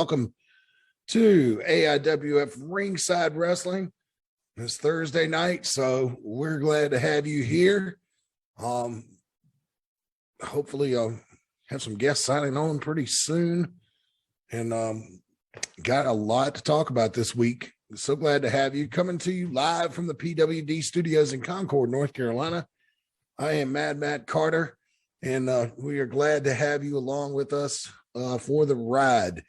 welcome to AIWF Ringside Wrestling. It's Thursday night, so we're glad to have you here. Hopefully I'll have some guests signing on pretty soon, and got a lot to talk about this week. So glad to have you, coming to you live from the PWD studios in Concord, North Carolina. I am Mad Matt Carter, and we are glad to have you along with us for the ride.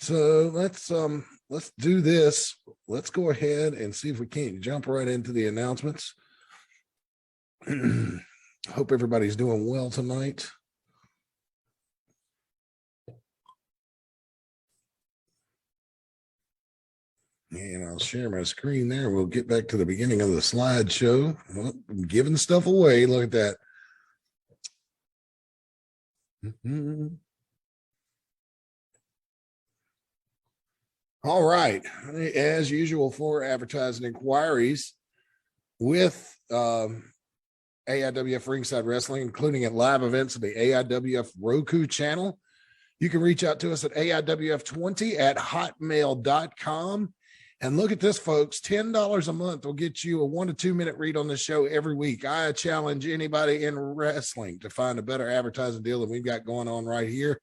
So let's do this. Let's go ahead and see if we can't jump right into the announcements. Hope everybody's doing well tonight. And I'll share my screen there. We'll get back to the beginning of the slideshow. Well, I'm giving stuff away. Look at that. All right. As usual, for advertising inquiries with AIWF Ringside Wrestling, including at live events of the AIWF Roku channel, you can reach out to us at AIWF20@hotmail.com. And look at this, folks. $10 a month will get you a 1 to 2 minute read on the show every week. I challenge anybody in wrestling to find a better advertising deal than we've got going on right here.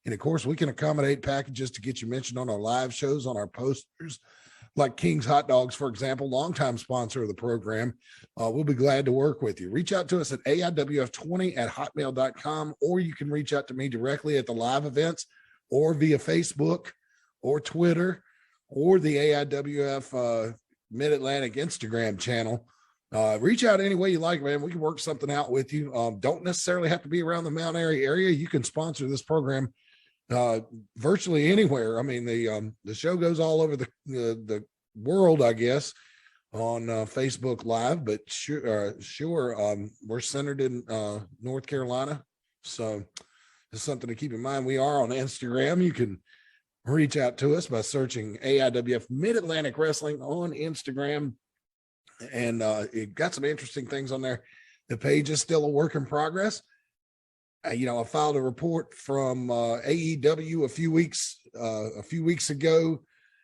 And of course, we can accommodate packages to get you mentioned on our live shows, on our posters, like King's Hot Dogs, for example, longtime sponsor of the program. We'll be glad to work with you. Reach out to us at AIWF20@hotmail.com, or you can reach out to me directly at the live events, or via Facebook or Twitter, or the AIWF Mid-Atlantic Instagram channel. Reach out any way you like, man. We can work something out with you. Don't necessarily have to be around the Mount Airy area. You can sponsor this program virtually anywhere. I mean, the show goes all over the world, I guess, on Facebook Live, but sure, we're centered in North Carolina, so it's something to keep in mind. We are on Instagram. You can reach out to us by searching AIWF Mid-Atlantic Wrestling on Instagram, and it got some interesting things on there. The page is still a work in progress. I filed a report from AEW a few weeks ago.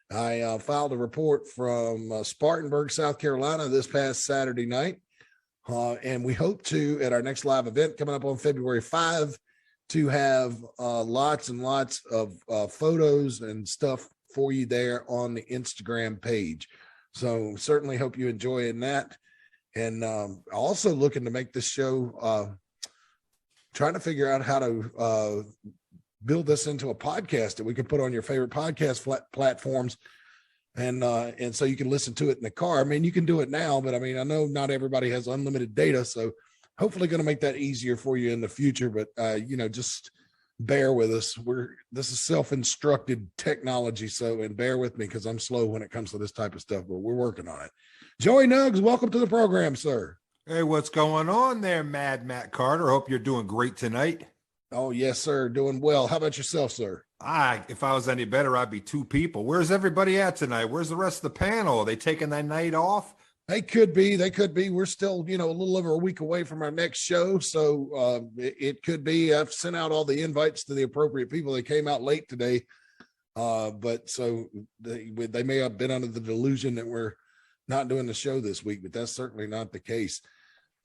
I filed a report from Spartanburg, South Carolina this past Saturday night. And we hope to, at our next live event coming up on February 5, to have lots and lots of photos and stuff for you there on the Instagram page. So certainly hope you enjoying that. And also looking to make this show, trying to figure out how to build this into a podcast that we can put on your favorite podcast platforms. And so you can listen to it in the car. I mean, you can do it now, but I mean, I know not everybody has unlimited data. So hopefully going to make that easier for you in the future. But, just bear with us. This is self-instructed technology. And bear with me because I'm slow when it comes to this type of stuff, but we're working on it. Joey Nuggs, welcome to the program, sir. Hey, what's going on there, Mad Matt Carter? Hope you're doing great tonight. Oh, yes, sir. Doing well. How about yourself, sir? If I was any better, I'd be two people. Where's everybody at tonight? Where's the rest of the panel? Are they taking that night off? They could be. We're still, a little over a week away from our next show. So it could be. I've sent out all the invites to the appropriate people. They came out late today. But so they may have been under the delusion that we're not doing the show this week, but that's certainly not the case.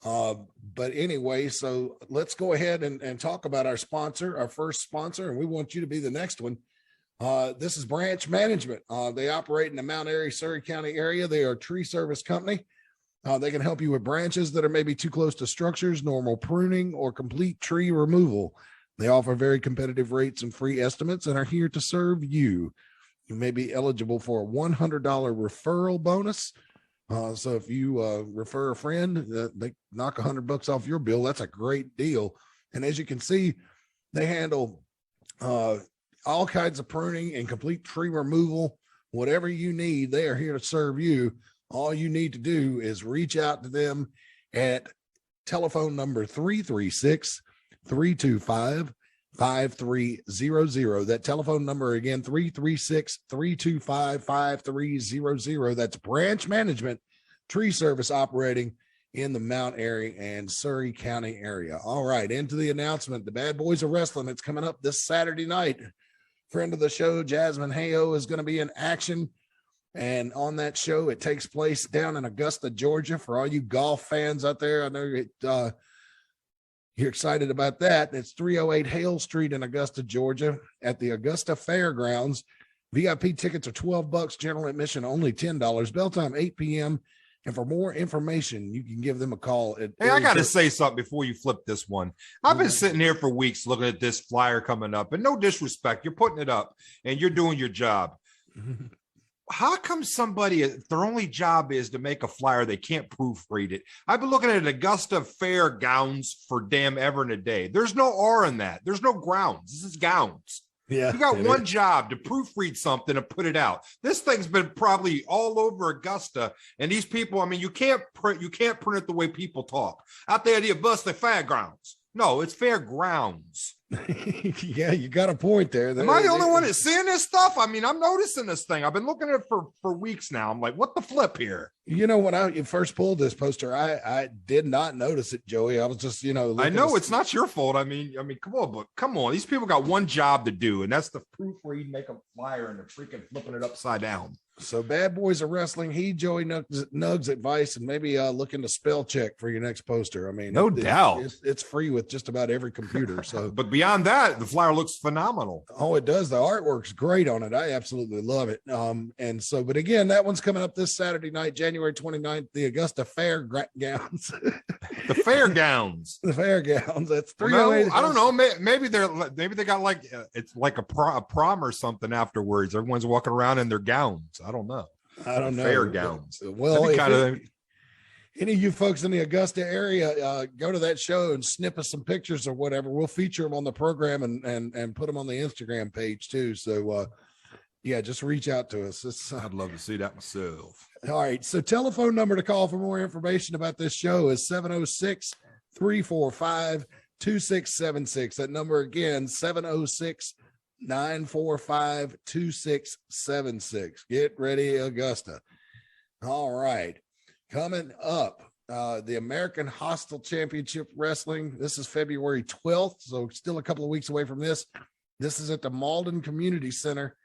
But anyway, so let's go ahead and talk about our sponsor, our first sponsor, and we want you to be the next one. This is Branch Management. They operate in the Mount Airy, Surrey County area. They are a tree service company. They can help you with branches that are maybe too close to structures, normal pruning, or complete tree removal. They offer very competitive rates and free estimates and are here to serve you. You may be eligible for a $100 referral bonus. So if you refer a friend, they knock $100 off your bill. That's a great deal. And as you can see, they handle all kinds of pruning and complete tree removal. Whatever you need, they are here to serve you. All you need to do is reach out to them at telephone number 336-325-5300. That telephone number again, 336-325-5300. That's Branch Management, tree service operating in the Mount Airy and Surrey County area. All right, into the announcement. The Bad Boys of Wrestling, it's coming up this Saturday night. friend of the show, Jasmine Hayo, is going to be in action. And on that show, it takes place down in Augusta, Georgia. For all you golf fans out there, I know you're excited about that. It's 308 Hale Street in Augusta, Georgia at the Augusta Fairgrounds. VIP tickets are $12, general admission only $10. Bell time 8 p.m. And for more information, you can give them a call. Hey, I got to say something before you flip this one. I've been sitting here for weeks looking at this flyer coming up, and no disrespect, you're putting it up and you're doing your job. How come somebody, their only job is to make a flyer, they can't proofread it? I've been looking at Augusta Fair gowns for damn ever and a day. There's no R in that. There's no grounds. This is gowns. Yeah, you got one job to proofread something and put it out. This thing's been probably all over Augusta, and these people, I mean, you can't print it the way people talk. Out there, the Augusta Fairgrounds. No, it's fairgrounds. Yeah, you got a point there. Am I the only one that's seeing this stuff? I mean, I'm noticing this thing. I've been looking at it for weeks now. I'm like, what the flip here? You know, when I first pulled this poster, I did not notice it, Joey. I was just, I know it's not your fault. I mean, come on. These people got one job to do, and that's to proofread, make a flyer, and they're freaking flipping it upside down. So Bad Boys of Wrestling, Joey Nuggs advice, and maybe look into spell check for your next poster. I mean, no doubt. It's free with just about every computer. So, but beyond that, the flyer looks phenomenal. Oh, it does. The artwork's great on it. I absolutely love it. And so, but again, that one's coming up this Saturday night, January 29th, the Augusta Fairgrounds. The Fairgowns. The Fairgowns. That's 308. I don't know. Maybe they got like it's like a prom or something afterwards. Everyone's walking around in their gowns. I don't know. Fairgowns. Well, any of you folks in the Augusta area, go to that show and snip us some pictures or whatever. We'll feature them on the program and put them on the Instagram page too. So, yeah, just reach out to us. I'd love to see that myself. All right. So telephone number to call for more information about this show is 706-345-2676. That number again, 706-945-2676. Get ready, Augusta. All right. Coming up, the American Hostile Championship Wrestling. This is February 12th, so still a couple of weeks away from this. This is at the Malden Community Center,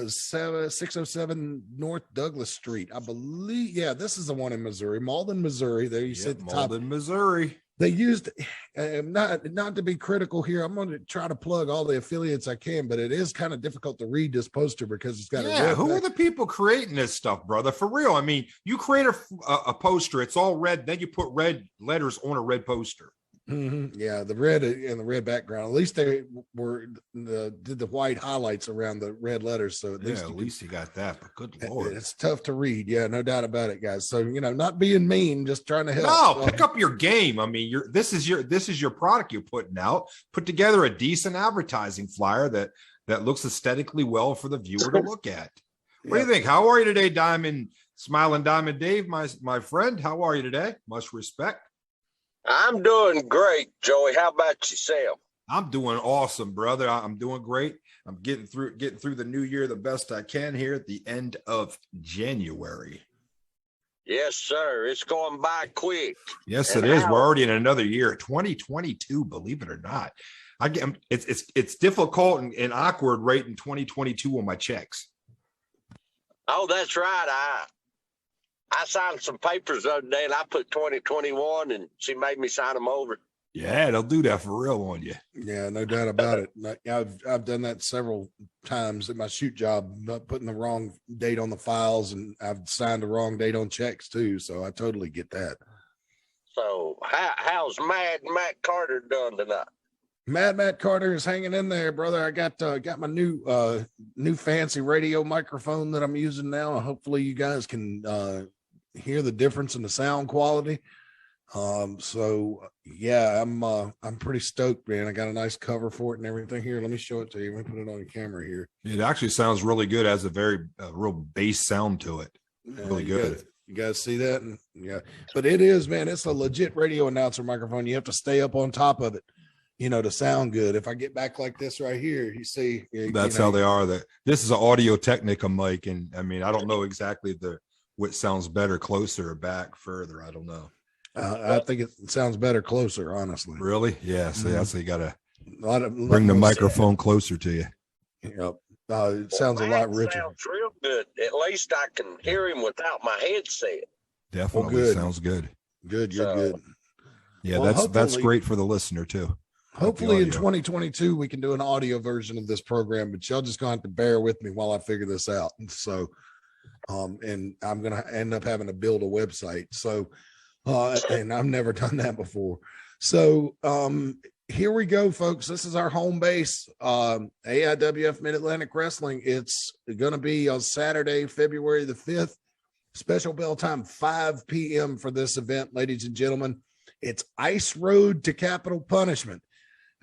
607 North Douglas Street. I believe, yeah, this is the one in Missouri, Malden, Missouri. There you said Malden, Missouri. They used, not to be critical here, I'm going to try to plug all the affiliates I can, but it is kind of difficult to read this poster because it's got who are the people creating this stuff, brother? For real. I mean, you create a poster, it's all red, then you put red letters on a red poster. Mm-hmm. Yeah, the red and the red background. At least they did the white highlights around the red letters. So at least you got that. But good Lord, it's tough to read. Yeah, no doubt about it, guys. So not being mean, just trying to help. No, pick up your game. I mean, this is your product you're putting out. Put together a decent advertising flyer that looks aesthetically well for the viewer to look at. What do you think? How are you today, Smiling Diamond Dave, my friend? How are you today? Much respect. I'm doing great, Joey. How about yourself? I'm doing awesome, brother. I'm doing great. I'm getting through the new year the best I can here at the end of January. Yes, sir. It's going by quick. Yes, it is. We're already in another year, 2022. Believe it or not, it's difficult and awkward writing 2022 on my checks. Oh, that's right. I signed some papers the other day and I put 2021 and she made me sign them over. Yeah, they'll do that for real on you. Yeah, no doubt about it. I've done that several times at my shoot job, putting the wrong date on the files, and I've signed the wrong date on checks too. So I totally get that. So how's Mad Matt Carter done tonight? Matt Carter is hanging in there, brother. I got my new fancy radio microphone that I'm using now. Hopefully you guys can hear the difference in the sound quality. So yeah, I'm pretty stoked, man. I got a nice cover for it and everything here. Let me show it to you. Let me put it on the camera here. It actually sounds really good. It has a very real bass sound to it. Really good. You guys see that? And yeah, but it is, man. It's a legit radio announcer microphone. You have to stay up on top of it, to sound good. If I get back like this right here, you see, that's how they are. That this is an Audio Technica mic, and I mean, I don't know exactly what sounds better, closer or back further. I don't know. I think it sounds better closer, honestly. Really? Yeah. So that's, you got to bring the microphone closer to you. Yep. It sounds a lot richer. Sounds real good. At least I can hear him without my headset. Definitely good. Sounds good. Good. Yeah, Well, that's great for the listener too. Hopefully in 2022 we can do an audio version of this program, but y'all just gonna have to bear with me while I figure this out. So and I'm gonna end up having to build a website. So and I've never done that before. So here we go, folks. This is our home base. AIWF Mid-Atlantic Wrestling. It's gonna be on Saturday, February the 5th. Special bell time 5 p.m. for this event, ladies and gentlemen. It's Ice Road to Capital Punishment.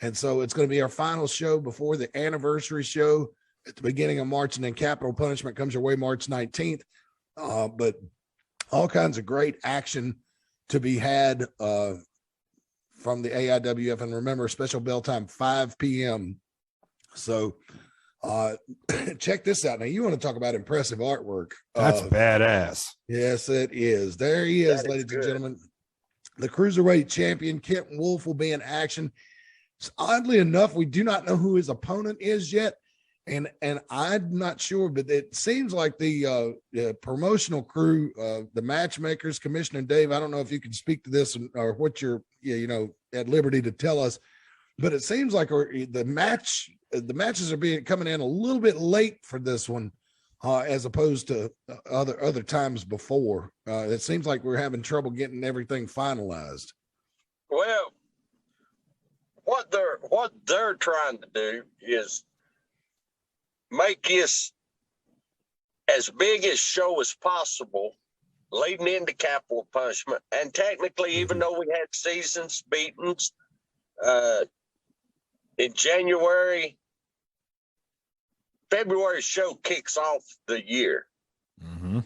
And so it's going to be our final show before the anniversary show at the beginning of March, and then Capital Punishment comes your way March 19th. But all kinds of great action to be had from the AIWF. And remember, special bell time 5 p.m. So check this out. Now, you want to talk about impressive artwork. That's badass. Yes, it is. There he is, ladies and gentlemen. The Cruiserweight champion, Kent Wolf, will be in action. So oddly enough, we do not know who his opponent is yet. And I'm not sure, but it seems like the promotional crew, the matchmakers, Commissioner Dave, I don't know if you can speak to this or what you're, at liberty to tell us, but it seems like the matches are coming in a little bit late for this one, as opposed to other times before. It seems like we're having trouble getting everything finalized. Well, what they're trying to do is make this as big a show as possible leading into Capital Punishment. And technically, even though we had seasons beatings in January, February show kicks off the year. Mm-hmm.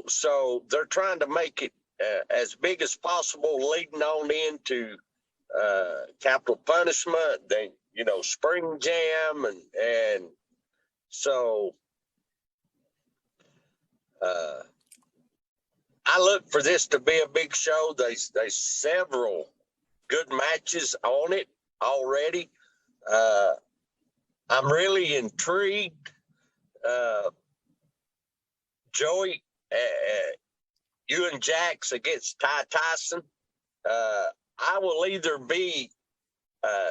So they're trying to make it as big as possible leading on into Capital Punishment, then Spring Jam, and so I look for this to be a big show. There's several good matches on it already. I'm really intrigued. Joey, you and Jax against Ty Tyson. I will either be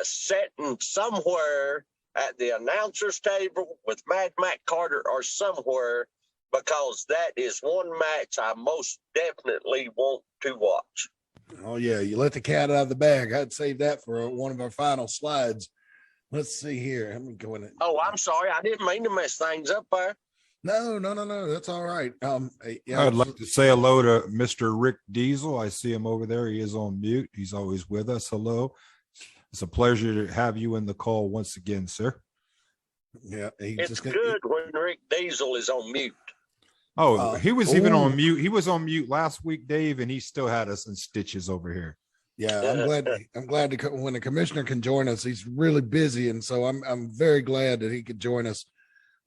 sitting somewhere at the announcer's table with Mad Matt Carter or somewhere, because that is one match I most definitely want to watch. Oh, yeah. You let the cat out of the bag. I'd save that for one of our final slides. Let's see here. Let me go in. Oh, I'm sorry. I didn't mean to mess things up there. No. That's all right. I'd like to say hello to Mr. Rick Diesel. I see him over there. He is on mute. He's always with us. Hello. It's a pleasure to have you in the call once again, sir. Yeah. It's good when Rick Diesel is on mute. Oh, he was even on mute. He was on mute last week, Dave, and he still had us in stitches over here. Yeah, I'm glad to when the commissioner can join us. He's really busy, and so I'm very glad that he could join us.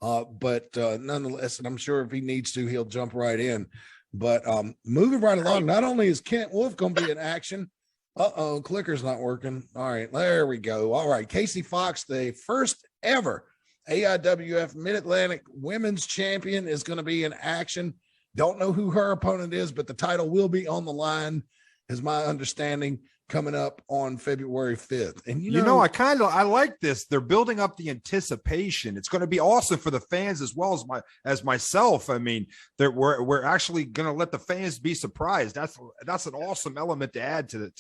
But nonetheless, and I'm sure if he needs to, he'll jump right in. But moving right along, not only is Kent Wolf going to be in action. Clicker's not working. All right, there we go. All right, Casey Fox, the first ever AIWF Mid-Atlantic Women's Champion, is going to be in action. Don't know who her opponent is, but the title will be on the line, is my understanding, coming up on February 5th. And I like this. They're building up the anticipation. It's going to be awesome for the fans as well as myself. I mean, we're actually going to let the fans be surprised. That's an awesome element to add to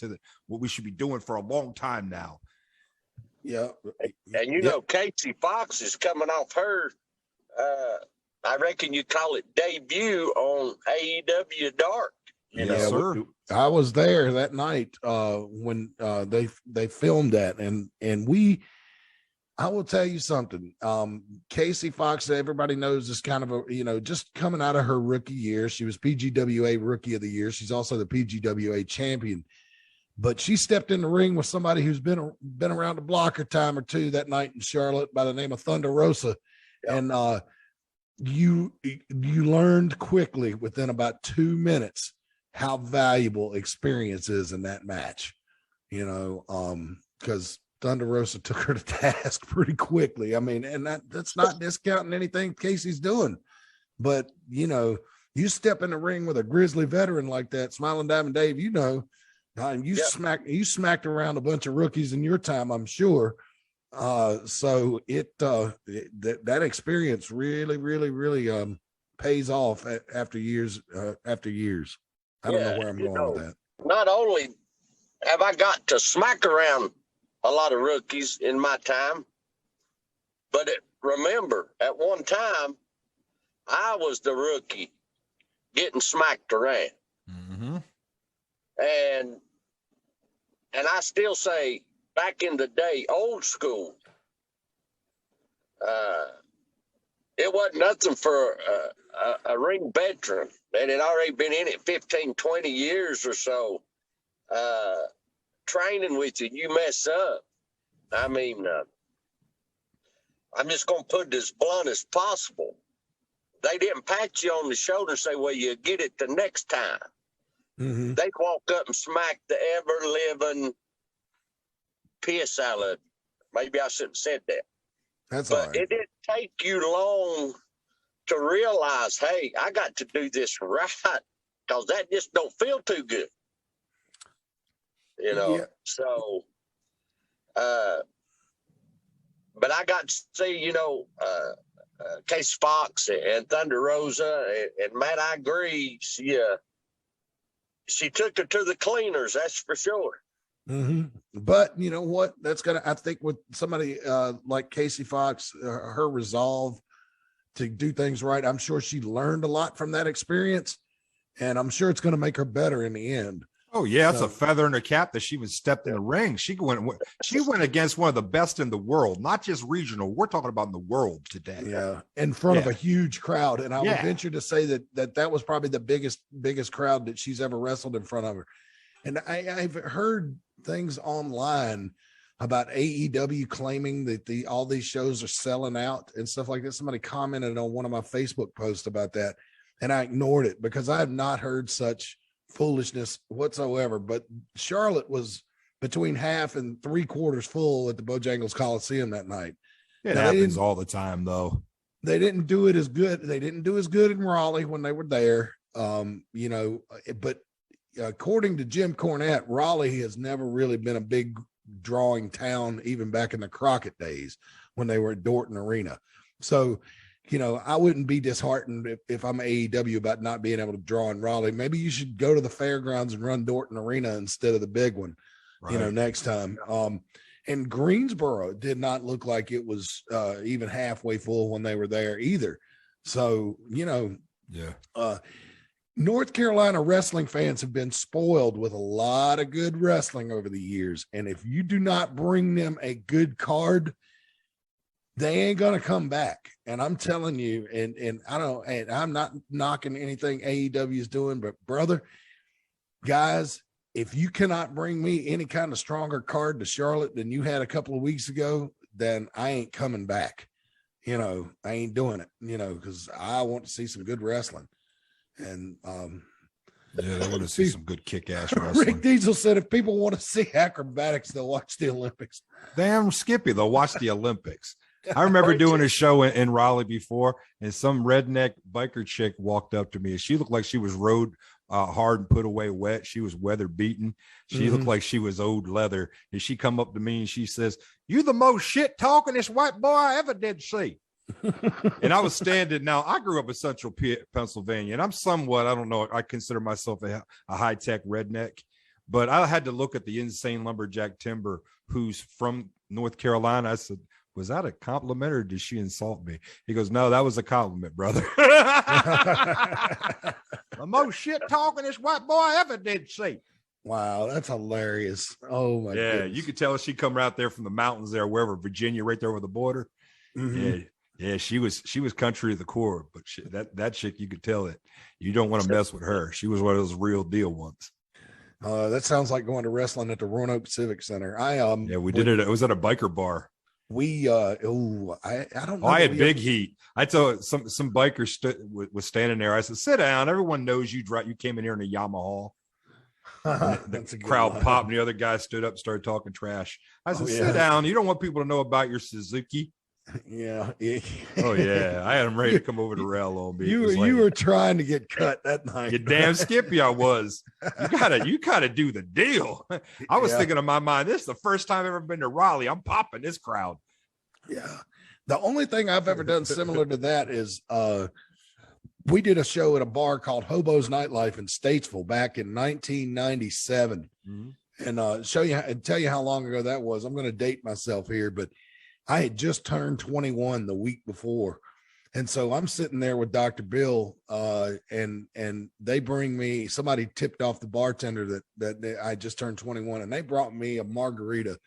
what we should be doing for a long time now. Yeah. And Casey Fox is coming off her I reckon you call it debut on AEW Dark. Yes, sir. I was there that night when they filmed that, and I will tell you something. Casey Fox, everybody knows, is kind of just coming out of her rookie year. She was PGWA Rookie of the Year. She's also the PGWA champion. But she stepped in the ring with somebody who's been around the block a time or two that night in Charlotte by the name of Thunder Rosa. Yep. And you learned quickly within about 2 minutes how valuable experience is in that match, because Thunder Rosa took her to task pretty quickly. I mean, and that's not discounting anything Casey's doing, but you step in the ring with a grizzly veteran like that, Smiling Diamond Dave, you smacked around a bunch of rookies in your time, I'm sure. So that experience really, really, really pays off after years. I don't know where I'm going with that. Not only have I got to smack around a lot of rookies in my time, but remember, at one time, I was the rookie getting smacked around. Mm-hmm. And I still say, back in the day, old school, it wasn't nothing for a ring veteran that had already been in it 15, 20 years or so. Training with you mess up. I mean, I'm just going to put it as blunt as possible. They didn't pat you on the shoulder and say, well, you get it the next time. Mm-hmm. They'd walk up and smack the ever-living piss out of it. Maybe I shouldn't have said that. That's all but right. It didn't take you long to realize, hey, I got to do this right, because that just don't feel too good. Yeah. So, but I got to see, Casey Fox and Thunder Rosa and Matt, I agree. She took her to the cleaners, that's for sure. Mm-hmm. But you know what? I think with somebody like Casey Fox, her resolve to do things right, I'm sure she learned a lot from that experience, and I'm sure it's going to make her better in the end. Oh yeah, it's a feather in her cap that she was stepped in the ring. She went against one of the best in the world, not just regional. We're talking about in the world today. Yeah, in front of a huge crowd, and I would venture to say that was probably the biggest crowd that she's ever wrestled in front of her. And I've heard things online about AEW claiming that all these shows are selling out and stuff like that. Somebody commented on one of my Facebook posts about that, and I ignored it because I have not heard such foolishness whatsoever. But Charlotte was between half and 3/4 full at the Bojangles Coliseum that night. It happens all the time, though. They didn't do it as good. They didn't do as good in Raleigh when they were there. But according to Jim Cornette, Raleigh has never really been a big drawing town, even back in the Crockett days when they were at Dorton Arena. So, I wouldn't be disheartened if I'm AEW about not being able to draw in Raleigh. Maybe you should go to the fairgrounds and run Dorton Arena instead of the big one, right, next time. And Greensboro did not look like it was even halfway full when they were there either. So, North Carolina wrestling fans have been spoiled with a lot of good wrestling over the years. And if you do not bring them a good card, they ain't going to come back. And I'm telling you, and I'm not knocking anything AEW is doing, but brother, guys, if you cannot bring me any kind of stronger card to Charlotte than you had a couple of weeks ago, then I ain't coming back. I ain't doing it, because I want to see some good wrestling. And they want to see some good kick-ass wrestling. Rick Diesel said if people want to see acrobatics, they'll watch the Olympics. Damn Skippy, they'll watch the Olympics. I remember doing a show in Raleigh before, and some redneck biker chick walked up to me, and she looked like she was rode hard and put away wet. She was weather beaten. She looked like she was old leather. And she come up to me and she says, "You the most shit talkingest white boy I ever did see." And I was standing. Now I grew up in Central Pennsylvania, and I'm somewhat, I don't know, I consider myself a high-tech redneck, but I had to look at the insane lumberjack Timber, who's from North Carolina. I said, "Was that a compliment or did she insult me?" He goes, "No, that was a compliment, brother." The most shit talkingest white boy I ever did see. Wow, that's hilarious. Oh my goodness. You could tell she come right there from the mountains there, wherever, Virginia, right there over the border. Mm-hmm. Yeah, she was country to the core, but that chick, you could tell that you don't want to mess with her. She was one of those real deal ones. That sounds like going to wrestling at the Roanoke Civic Center. We did it. It was at a biker bar. I don't know. I had big heat. I told some bikers was standing there. I said, "Sit down. Everyone knows you came in here in a Yamaha." The crowd popped and the other guy stood up and started talking trash. I said, sit down. You don't want people to know about your Suzuki. Yeah. Oh yeah, I had him ready to come over to rail on me. You were trying to get cut that night. You damn Skippy, I was. You gotta do the deal. I was thinking in my mind, this is the first time I've ever been to Raleigh. I'm popping this crowd. Yeah. The only thing I've ever done similar to that is we did a show at a bar called Hobo's Nightlife in Statesville back in 1997. Mm-hmm. And show you and tell you how long ago that was. I'm going to date myself here, but I had just turned 21 the week before. And so I'm sitting there with Dr. Bill and they bring me, somebody tipped off the bartender that I just turned 21, and they brought me a margarita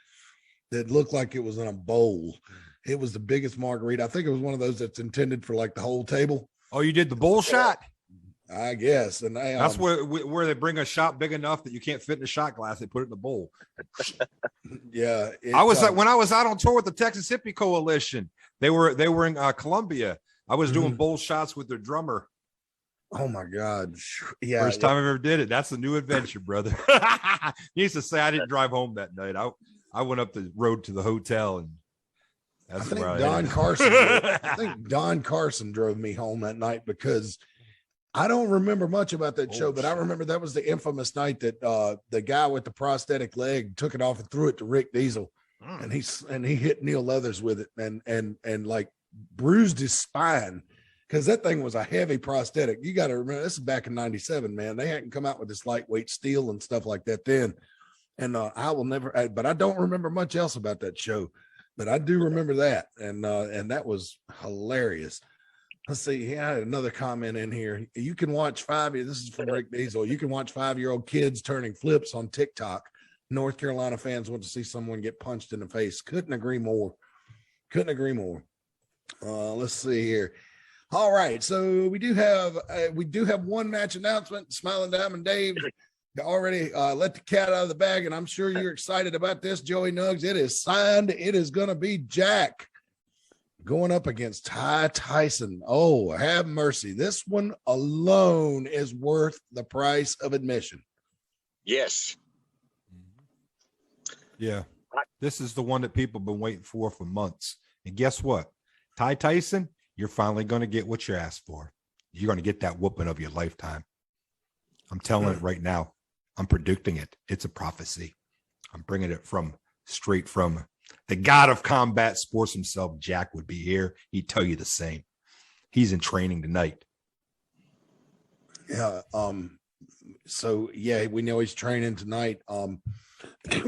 that looked like it was in a bowl. It was the biggest margarita. I think it was one of those that's intended for like the whole table. Oh, you did the bowl shot? I guess. And that's where they bring a shot big enough that you can't fit in a shot glass. They put it in the bowl. Yeah. I was when I was out on tour with the Texas Hippie Coalition. They were in Columbia. I was doing bowl shots with their drummer. Oh my God. Yeah. First time I ever did it. That's a new adventure, brother. He used to say I didn't drive home that night. I went up the road to the hotel, and that's where I think Don Carson drove me home that night, because I don't remember much about that show, but I remember that was the infamous night that the guy with the prosthetic leg took it off and threw it to Rick Diesel, and he hit Neil Leathers with it and like bruised his spine, because that thing was a heavy prosthetic. You got to remember, this is back in 97, man. They hadn't come out with this lightweight steel and stuff like that then. And I will never, but I don't remember much else about that show, but I do remember that. And that was hilarious. Let's see. He had another comment in here. You can watch this is from Rick Diesel. You can watch 5-year-old kids turning flips on TikTok. North Carolina fans want to see someone get punched in the face. Couldn't agree more. Let's see here. All right. So we do have one match announcement. Smiling Diamond Dave already let the cat out of the bag, and I'm sure you're excited about this, Joey Nuggs. It is signed. It is going to be Jack going up against Ty Tyson. Oh, have mercy. This one alone is worth the price of admission. Yes. Yeah. This is the one that people have been waiting for months. And guess what? Ty Tyson, you're finally going to get what you asked for. You're going to get that whooping of your lifetime. I'm telling it right now. I'm predicting it. It's a prophecy. I'm bringing it straight from the god of combat sports himself. Jack would be here. He'd tell you the same. He's in training tonight. Yeah. So yeah, we know he's training tonight.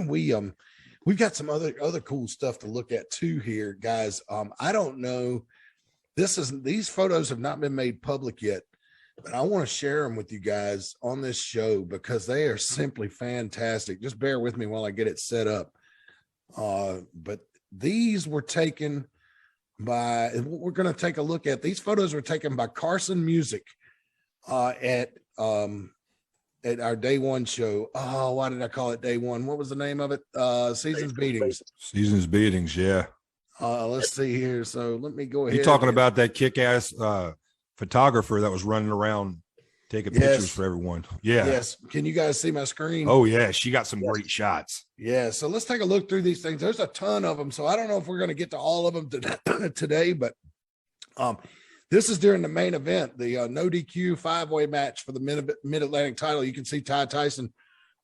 We've got some other cool stuff to look at too here, guys. I don't know. These photos have not been made public yet, but I want to share them with you guys on this show because they are simply fantastic. Just bear with me while I get it set up. But these were taken by, we're going to take a look at, these photos were taken by Carson Music at our day one show. Oh, why did I call it day one? What was the name of it? Seasons Beatings. Seasons Beatings, yeah. Let's see here. So let me go ahead. You're talking about that kick-ass photographer that was running around taking pictures for everyone. Yeah. Yes. Can you guys see my screen? Oh, yeah. She got some great shots. Yeah. So let's take a look through these things. There's a ton of them. So I don't know if we're going to get to all of them today, but this is during the main event, the no DQ 5-way match for the Mid-Atlantic title. You can see Ty Tyson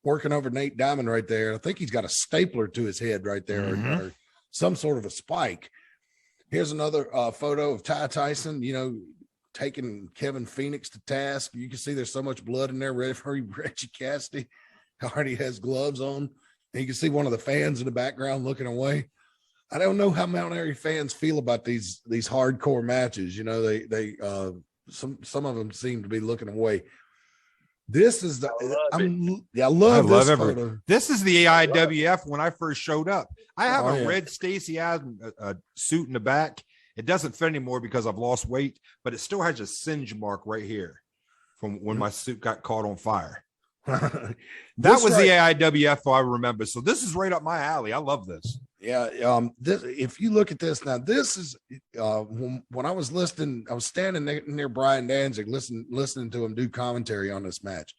working over Nate Diamond right there. I think he's got a stapler to his head right there, or some sort of a spike. Here's another photo of Ty Tyson, taking Kevin Phoenix to task. You can see there's so much blood in there. Referee Reggie Cassidy already has gloves on. And you can see one of the fans in the background looking away. I don't know how Mount Airy fans feel about these hardcore matches. They some of them seem to be looking away. This is I love this photo. This is the AIWF when I first showed up. I have a red Stacy Adams suit in the back. It doesn't fit anymore because I've lost weight, but it still has a singe mark right here from when my suit got caught on fire. That was the AIWF I remember. So this is right up my alley. I love this. Yeah. If you look at this now, this is when I was listening, I was standing near Brian Danzig, listening to him do commentary on this match.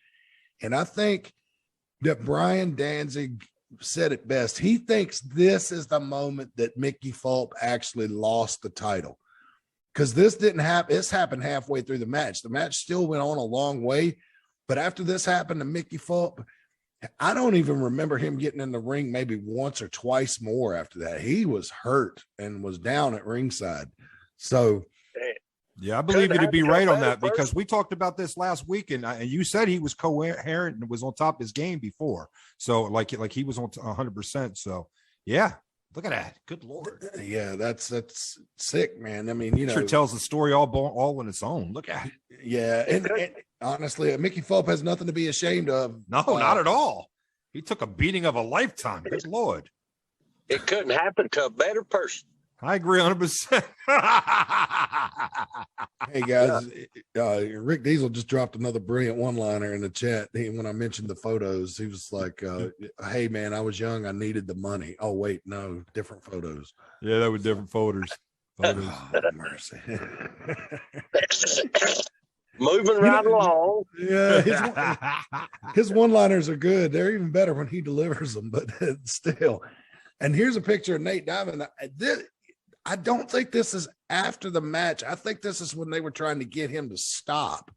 And I think that Brian Danzig said it best. He thinks this is the moment that Mickey Fulp actually lost the title. Because this didn't happen. This happened halfway through the match. The match still went on a long way. But after this happened to Mickey Fulp, I don't even remember him getting in the ring maybe once or twice more after that. He was hurt and was down at ringside. So, yeah, I believe you to be right on that because we talked about this last week, and you said he was coherent and was on top of his game before. So, like he was on 100%. So, yeah. Look at that. Good Lord. Yeah, that's sick, man. I mean, Sure tells the story all on its own. Look at it. Yeah. And honestly, Mickey Fulp has nothing to be ashamed of. No, not at all. He took a beating of a lifetime. Good Lord. It couldn't happen to a better person. I agree 100%. Hey, guys, Rick Diesel just dropped another brilliant one-liner in the chat. When I mentioned the photos, he was like, hey, man, I was young. I needed the money. Oh, wait, no, different photos. Yeah, that were different photos. Oh, mercy. Moving right along. Yeah, his one-liners are good. They're even better when he delivers them, but still. And here's a picture of Nate Diamond. I don't think this is after the match. I think this is when they were trying to get him to stop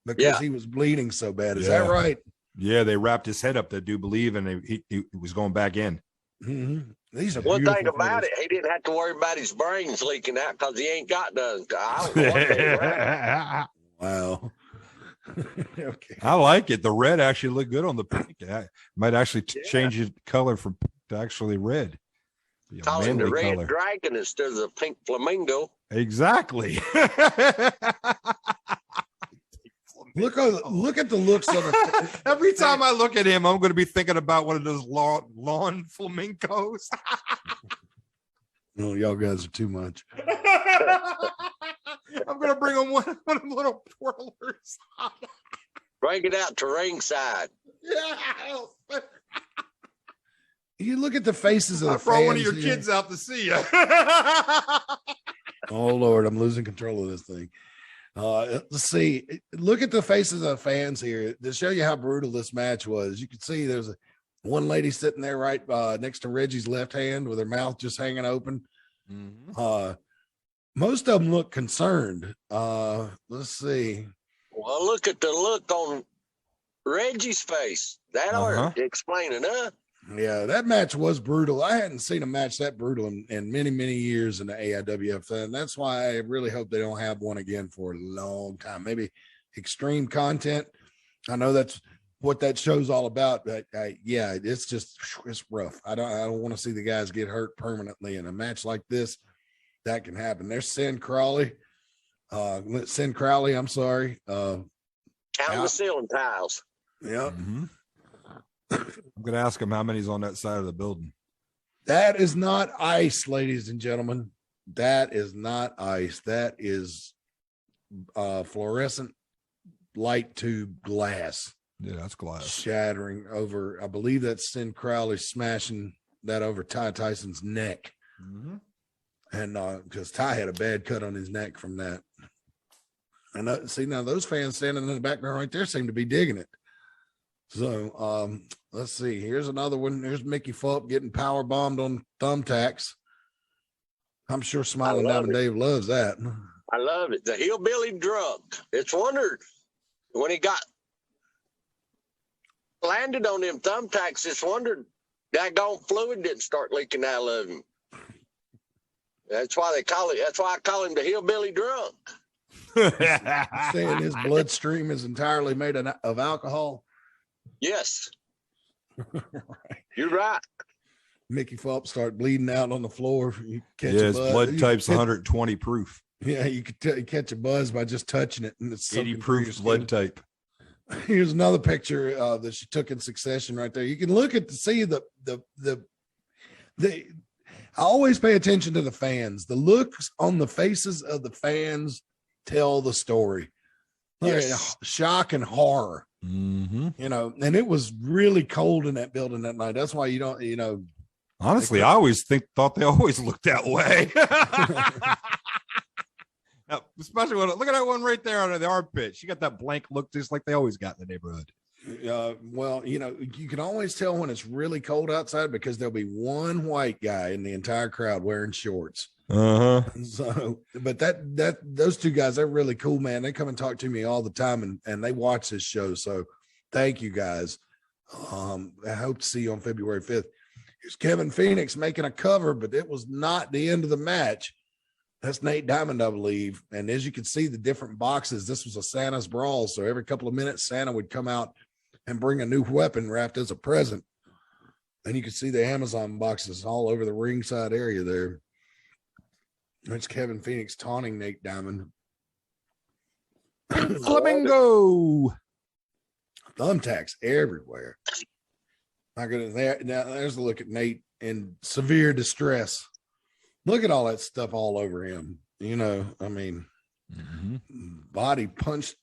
because he was bleeding so bad. Is that right? Yeah, they wrapped his head up, I do believe, and he was going back in. Mm-hmm. These are one thing about it, he didn't have to worry about his brains leaking out because he ain't got none. Wow. Okay. I like it. The red actually looked good on the pink. I might actually change the color from pink to actually red. Call him the red dragon instead of the pink flamingo. Exactly. Look at the looks of it. Every time I look at him, I'm going to be thinking about one of those lawn flamingos. No, y'all guys are too much. I'm going to bring him one of them little twirlers. Bring it out to ringside. Yeah. You look at the faces of the fans. Brought one of your kids out to see you. Oh, Lord, I'm losing control of this thing. Let's see. Look at the faces of the fans here to show you how brutal this match was. You can see there's one lady sitting there right next to Reggie's left hand with her mouth just hanging open. Mm-hmm. Most of them look concerned. Let's see. Well, look at the look on Reggie's face. That ought to explain enough. Yeah, that match was brutal. I hadn't seen a match that brutal in many, many years in the AIWF. And that's why I really hope they don't have one again for a long time. Maybe extreme content. I know that's what that show's all about. But yeah, it's rough. I don't want to see the guys get hurt permanently in a match like this. That can happen. There's Sin Crowley. I'm sorry. Counting the ceiling tiles. Yeah. Mm-hmm. I'm going to ask him how many's on that side of the building. That is not ice, ladies and gentlemen. That is not ice. That is fluorescent light tube glass. Yeah, that's glass. Shattering over. I believe that's Sin Crowley smashing that over Ty Tyson's neck. Mm-hmm. And because Ty had a bad cut on his neck from that. And see, now those fans standing in the background right there seem to be digging it. So let's see. Here's another one. Here's Mickey Fulp getting power bombed on thumbtacks. I'm sure Smiling Diamond Dave loves that. I love it. The hillbilly drunk. It's wondered when he got landed on them thumbtacks. It's wondered that fluid didn't start leaking out of him. That's why they call it. That's why I call him the hillbilly drunk. Saying his bloodstream is entirely made of alcohol. Yes. Right. You're right. Mickey Fulp start bleeding out on the floor. You catch his blood type's 120 proof. Yeah, you could catch a buzz by just touching it. And it's 80 proof blood type. Here's another picture that she took in succession right there. You can look at to see the I always pay attention to the fans. The looks on the faces of the fans tell the story. Yes. Shock and horror. Mm-hmm. You know, and it was really cold in that building that night. That's why you don't, you know. Honestly, I always thought they always looked that way. Now, especially when look at that one right there under the armpit. She got that blank look just like they always got in the neighborhood. Well, you can always tell when it's really cold outside because there'll be one white guy in the entire crowd wearing shorts. So, but those two guys, they're really cool, man. They come and talk to me all the time, and they watch this show. So, thank you guys. I hope to see you on February 5th. Here's Kevin Phoenix making a cover, but it was not the end of the match. That's Nate Diamond, I believe. And as you can see, the different boxes, this was a Santa's brawl. So every couple of minutes, Santa would come out and bring a new weapon wrapped as a present. And you can see the Amazon boxes all over the ringside area there. It's Kevin Phoenix taunting Nate Diamond. Flamingo. Thumbtacks everywhere. My goodness. Now there's a look at Nate in severe distress. Look at all that stuff all over him. Body punched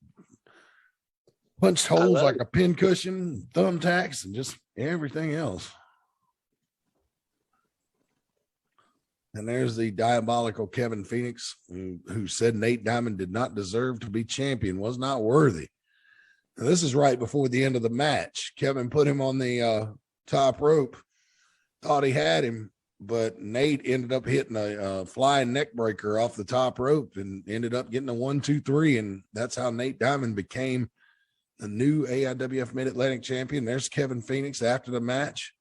holes like a pincushion, thumbtacks, and just everything else. And there's the diabolical Kevin Phoenix, who said Nate Diamond did not deserve to be champion, was not worthy. Now, this is right before the end of the match. Kevin put him on the top rope, thought he had him, but Nate ended up hitting a flying neck breaker off the top rope and ended up getting a 1-2-3. And that's how Nate Diamond became the new AIWF Mid-Atlantic champion. There's Kevin Phoenix after the match.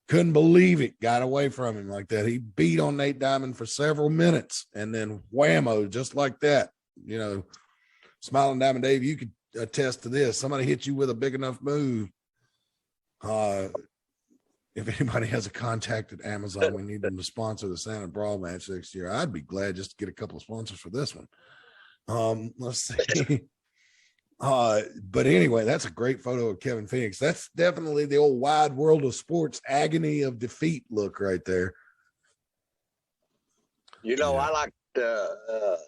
Couldn't believe it got away from him like that. He beat on Nate Diamond for several minutes and then whammo, just like that. Smiling Diamond Dave, you could attest to this. Somebody hit you with a big enough move. If anybody has a contact at Amazon, we need them to sponsor the Santa Brawl match next year. I'd be glad just to get a couple of sponsors for this one. Let's see. But anyway, that's a great photo of Kevin Phoenix. That's definitely the old wide world of sports agony of defeat look right there. I like to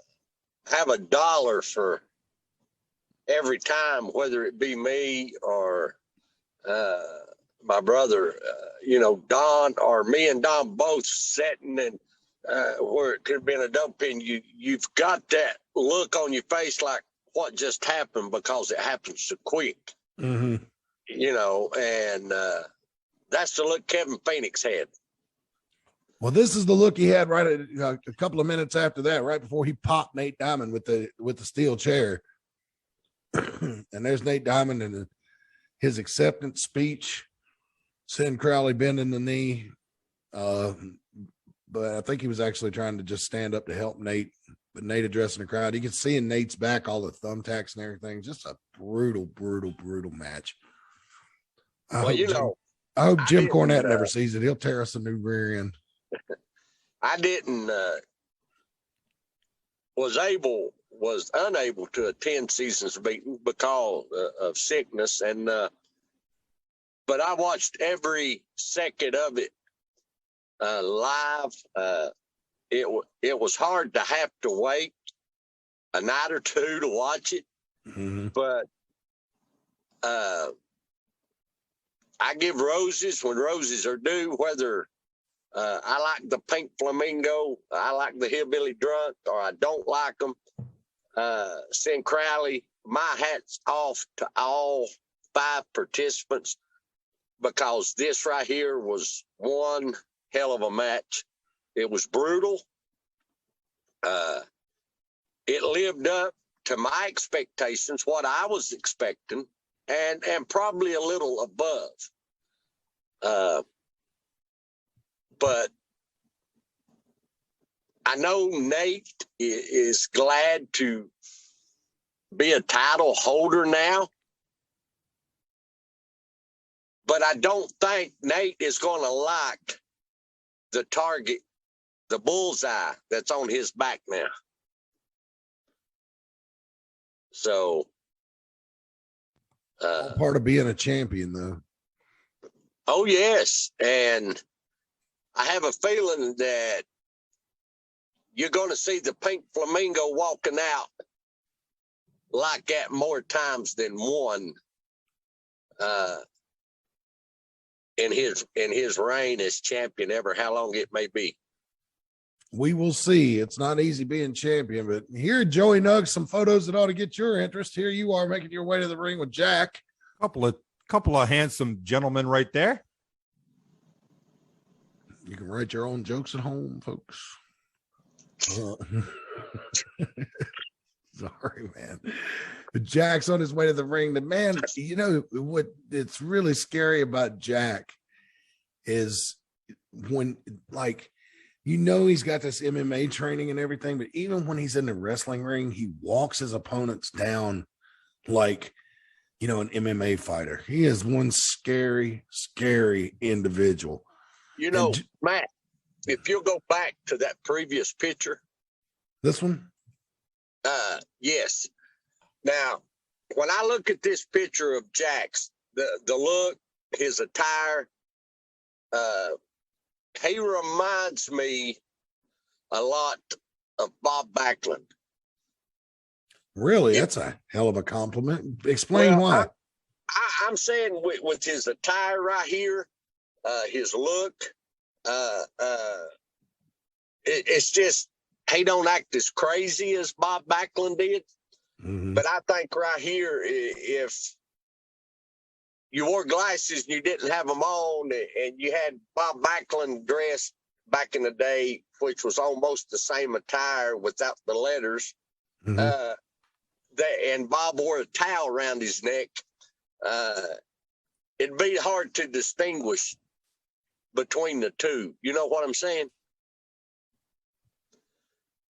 have $1 for every time, whether it be me or my brother, Don, or me and Don both sitting and where it could have been a double pin. You've got that look on your face like what just happened because it happened so quick. And that's the look Kevin Phoenix had. Well, this is the look he had right at a couple of minutes after that, right before he popped Nate Diamond with the steel chair. And there's Nate Diamond and his acceptance speech. Sin Crowley bending the knee. But I think he was actually trying to just stand up to help Nate. But Nate addressing the crowd. You can see in Nate's back all the thumbtacks and everything. Just a brutal, brutal, brutal match. I hope Jim Cornette never sees it. He'll tear us a new rear end. I was unable to attend Seasons Beaten because of sickness, and but I watched every second of it live. It was hard to have to wait a night or two to watch it, but I give roses when roses are due, whether I like the Pink Flamingo, I like the Hillbilly Drunk, or I don't like them. Sin Crowley, my hat's off to all 5 participants, because this right here was one hell of a match. It was brutal. It lived up to my expectations, what I was expecting, and probably a little above. But I know Nate is glad to be a title holder now, but I don't think Nate is going to like the target, the bullseye that's on his back now. So, part of being a champion, though. Oh yes, and I have a feeling that you're going to see the Pink Flamingo walking out like that more times than one in his reign as champion, ever how long it may be. We will see. It's not easy being champion, but here, Joey Nuggs, some photos that ought to get your interest. Here you are making your way to the ring with Jack. Couple of handsome gentlemen right there. You can write your own jokes at home, folks. Sorry, man. Jack's on his way to the ring. The man, you know what? It's really scary about Jack is when, like, you know, he's got this MMA training and everything, but even when he's in the wrestling ring, he walks his opponents down like, you know, an MMA fighter. He is one scary, scary individual. You know, Matt, if you'll go back to that previous picture. This one? Yes. Now, when I look at this picture of Jack's, the look, his attire, he reminds me a lot of Bob Backlund. Really? That's a hell of a compliment. Explain why. I'm saying with his attire right here, his look, it's just, he don't act as crazy as Bob Backlund did. Mm-hmm. But I think right here, if you wore glasses and you didn't have them on, and you had Bob Backlund dressed back in the day, which was almost the same attire without the letters, Mm-hmm. And Bob wore a towel around his neck, it'd be hard to distinguish between the two. You know what I'm saying?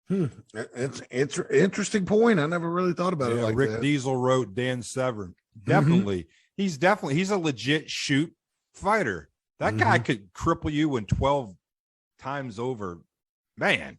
It's an interesting point. I never really thought about it like Rick that. Diesel wrote Dan Severn. Definitely. Mm-hmm. He's a legit shoot fighter. That guy could cripple you in 12 times over. Man,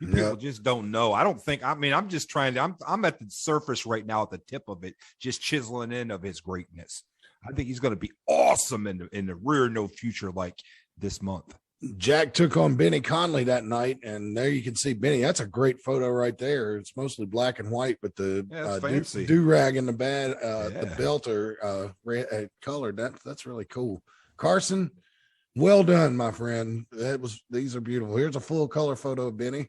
you people just don't know. I'm just trying to, I'm at the surface right now at the tip of it, just chiseling in of his greatness. I think he's going to be awesome in the rear no future like this month. Jack took on Benny Conley that night, and there you can see Benny. That's a great photo right there. It's mostly black and white, but the do-rag and the the belt are red, colored. That's really cool. Carson, well done, my friend. These are beautiful. Here's a full color photo of Benny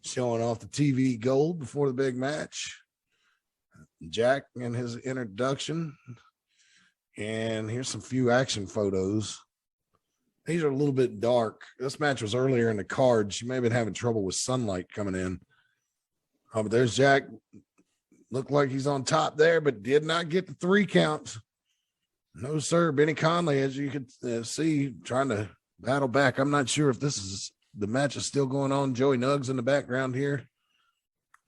showing off the TV gold before the big match. Jack and his introduction, and here's some few action photos. These are a little bit dark. This match was earlier in the card. She may have been having trouble with sunlight coming in. But there's Jack. Looked like he's on top there, but did not get the 3 counts. No, sir. Benny Conley, as you can see, trying to battle back. I'm not sure if the match is still going on. Joey Nuggs in the background here.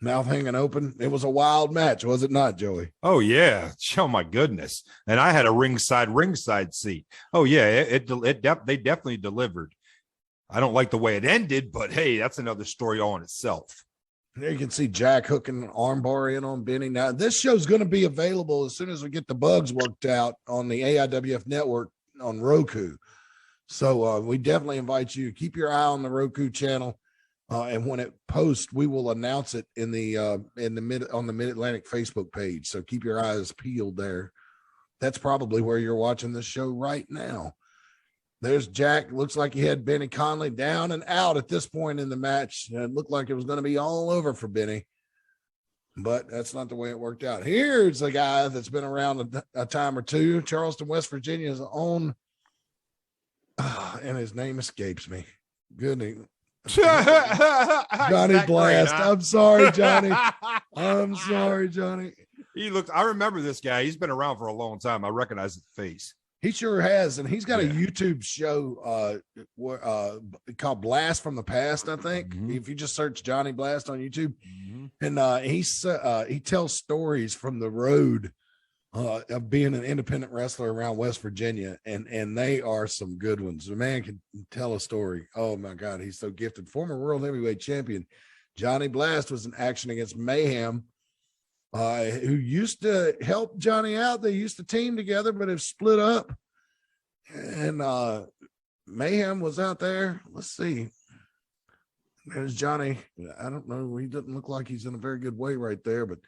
Mouth hanging open. It was a wild match, was it not, Joey? Oh yeah. Oh my goodness. And I had a ringside seat. Oh yeah. They definitely delivered. I don't like the way it ended, but hey, that's another story all in itself. There you can see Jack hooking an armbar in on Benny. Now this show's going to be available as soon as we get the bugs worked out on the AIWF network on Roku. So we definitely invite you to keep your eye on the Roku channel. And when it posts, we will announce it on the Mid-Atlantic Facebook page. So keep your eyes peeled there. That's probably where you're watching this show right now. There's Jack. Looks like he had Benny Conley down and out at this point in the match. It looked like it was going to be all over for Benny, but that's not the way it worked out. Here's a guy that's been around a time or two. Charleston, West Virginia's own, and his name escapes me. Good evening. Johnny Blast. Great, huh? I'm sorry, Johnny. I'm sorry, Johnny. I remember this guy. He's been around for a long time. I recognize his face. He sure has. And he's got a YouTube show called Blast from the Past, I think. If you just search Johnny Blast on YouTube. And he tells stories from the road of being an independent wrestler around West Virginia, and they are some good ones. The man can tell a story. Oh my God, he's so gifted. Former world heavyweight champion Johnny Blast was in action against Mayhem, who used to help Johnny out. They used to team together, but have split up. And Mayhem was out there. Let's see. There's Johnny. I don't know. He doesn't look like he's in a very good way right there, but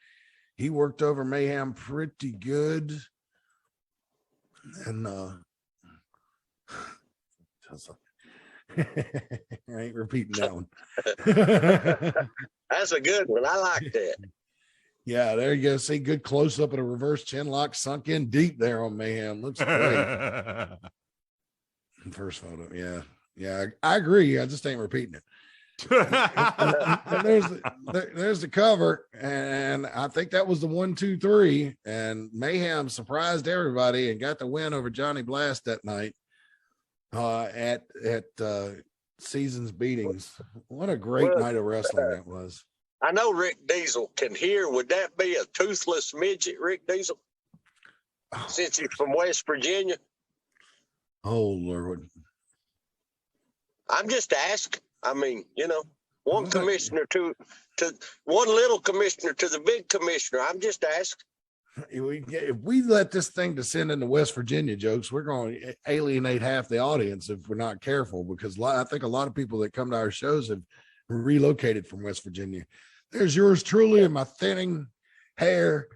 he worked over Mayhem pretty good. And I ain't repeating that one. That's a good one. I like that. Yeah, there you go. See, good close up of a reverse chin lock, sunk in deep there on Mayhem. Looks great. First photo, yeah, I agree. I just ain't repeating it. And there's the cover, and I think that was the 1, 2, 3. And Mayhem surprised everybody and got the win over Johnny Blast that night at Seasons Beatings. What a great night of wrestling that was. I know Rick Diesel can hear. Would that be a toothless midget, Rick Diesel? Since he's from West Virginia? Oh, Lord. I'm just asking. I mean, one commissioner to one little commissioner to the big commissioner. I'm just asking. If we let this thing descend into West Virginia jokes, we're going to alienate half the audience if we're not careful, because I think a lot of people that come to our shows have relocated from West Virginia. There's yours truly in my thinning hair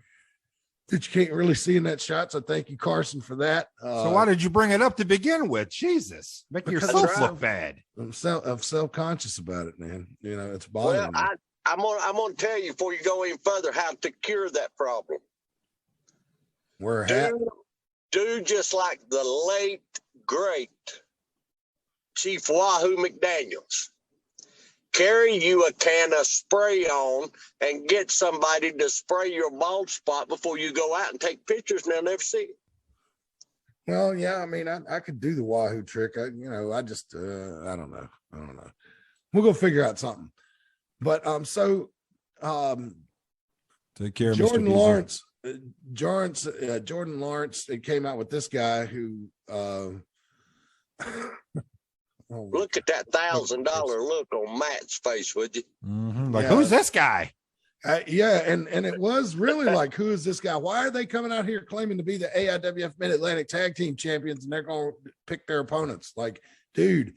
that you can't really see in that shot. So thank you, Carson, for that. So why did you bring it up to begin with? Jesus, making yourself look bad. I'm self-conscious about it, man. It's bothering me. I'm gonna tell you before you go any further how to cure that problem. Wear a hat. Do just like the late great Chief Wahoo McDaniels. Carry you a can of spray on and get somebody to spray your bald spot before you go out and take pictures, and they'll never see it. Well, yeah, I mean, I could do the Wahoo trick. I don't know. We'll go figure out something. But take care, Jordan Mr. Lawrence. Jordan Lawrence. It came out with this guy who. Look at that $1,000 look on Matt's face, would you? Mm-hmm. Who's this guy? Yeah, and it was really like, who is this guy? Why are they coming out here claiming to be the AIWF Mid-Atlantic Tag Team Champions, and they're going to pick their opponents? Like, dude,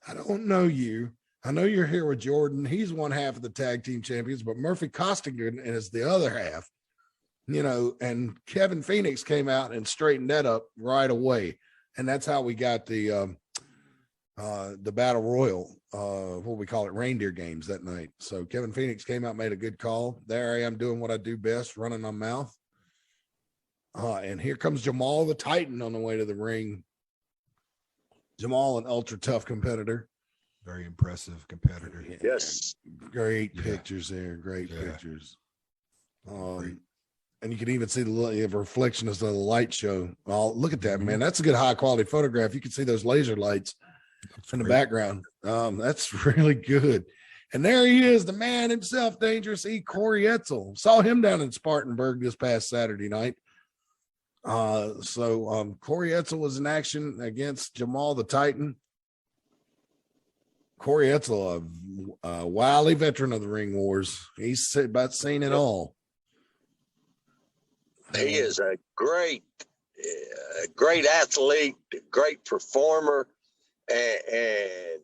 I don't know you. I know you're here with Jordan. He's one half of the Tag Team Champions, but Murphy Costigan is the other half. And Kevin Phoenix came out and straightened that up right away, and that's how we got the Battle Royal, what we call it, reindeer games that night. So Kevin Phoenix came out, made a good call. There I am doing what I do best, running my mouth. And here comes Jamal the Titan on the way to the ring. Jamal, an ultra tough competitor. Very impressive competitor. Yeah. Yes. Great pictures there. Great pictures. And you can even see the reflection of the light show. Oh, look at that, man. That's a good high quality photograph. You can see those laser lights in the background. That's really good. And there he is, the man himself, Dangerous E. Corey Etzel. Saw him down in Spartanburg this past Saturday night. So Corey Etzel was in action against Jamal the Titan. Corey Etzel, a wily veteran of the Ring Wars. He's about seen it all. He is a great athlete, great performer, and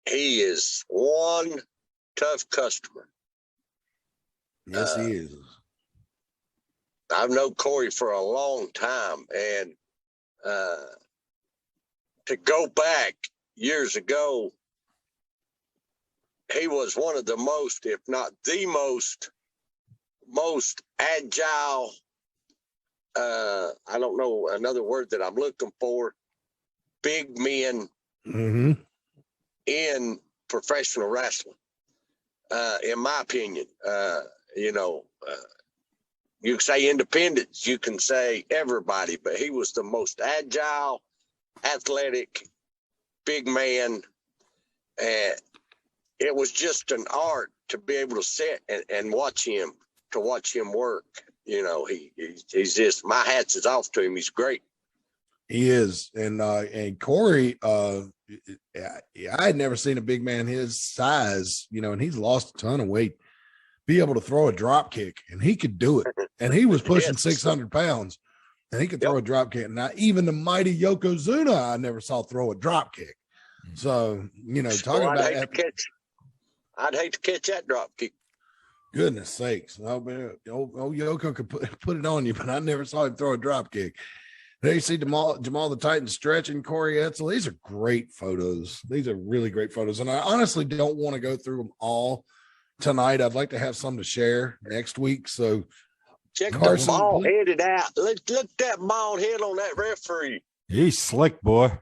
he is one tough customer. Yes, he is. I've known Corey for a long time, and to go back years ago, he was one of the most, if not the most agile, I don't know another word that I'm looking for, big men in professional wrestling, in my opinion. You can say independents, you can say everybody, but he was the most agile, athletic, big man. And it was just an art to be able to sit and watch him work. He's just, my hats is off to him. He's great. He is. And Corey, I had never seen a big man his size, and he's lost a ton of weight, be able to throw a drop kick, and he could do it. And he was pushing 600 pounds, and he could throw a drop kick. Now, even the mighty Yokozuna, I never saw throw a drop kick. So, talking about I'd hate to catch that drop kick. Goodness sakes. Oh, man, old Yoko could put it on you, but I never saw him throw a drop kick. There you see Jamal the Titan stretching Corey Etzel. These are great photos. These are really great photos. And I honestly don't want to go through them all tonight. I'd like to have some to share next week. So Check Carson, the bald headed out. Look that bald head on that referee. He's slick, boy.